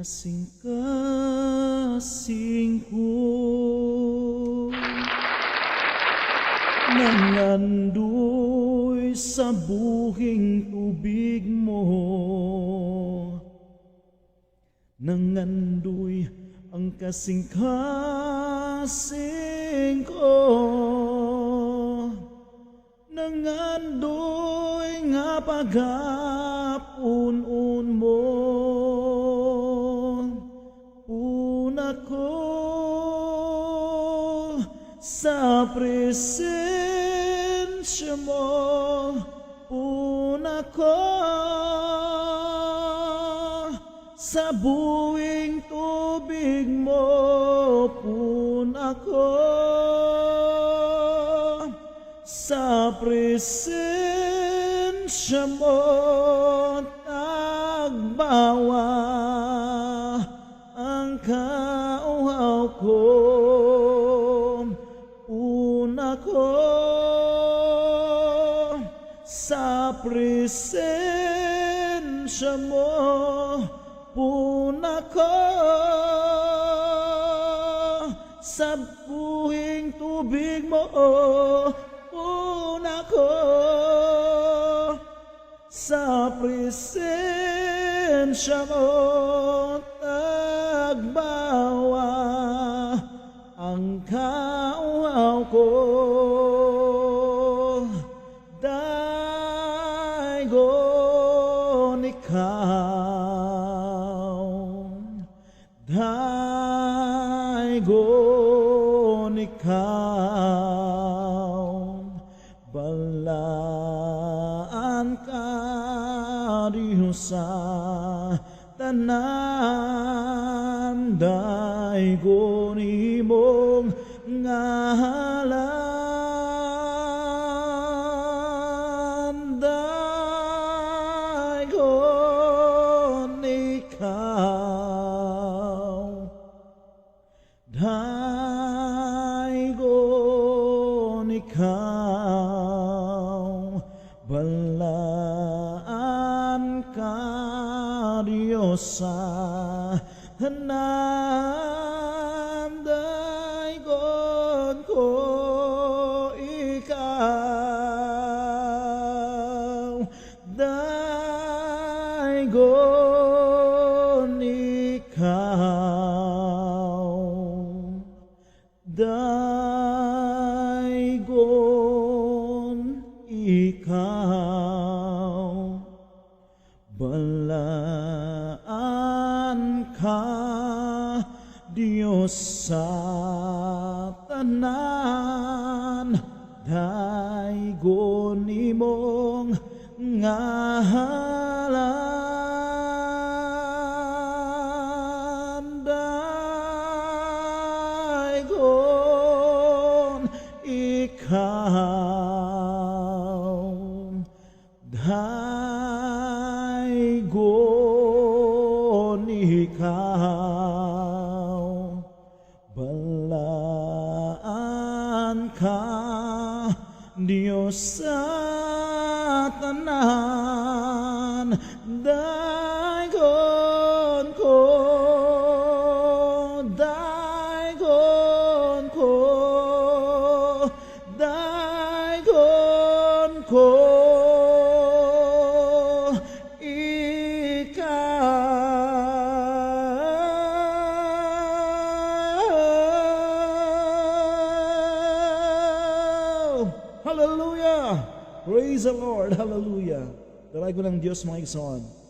kasing-kasing ko nangandoy sa buhing tubig mo, nangandoy ang kasing-kasing ko, nangandoy nga paghapunon mo, puna ko sa presensya mo, puna ko sa buwing tubig mo, puna ko sa presensya mo, tagbawa ang kauhaw ko, puna ko sa presensya mo, puna ko sa buhing tubig mo, puna ko sa presensya mo, tagbawa ang kauhaw ko, daygon ikaw, daygon ikaw, balaan ka diyo sa tanan, daygon imong ngalan, daygon ikaw, daygon ikaw, balaan ka Diyos sa tanan, daygon ko ikaw, daygon ikaw, daygon ikaw, balaan ka Diyos sa tanan, daygon imong ngalan, daygon ikaw, daygon ikaw, balaan ka Diyos sa tanan, daygon ko, daygon ko, daygon ko ikaw. Hallelujah! Praise the Lord! Hallelujah! Dalay ko ng Diyos mga igsoon.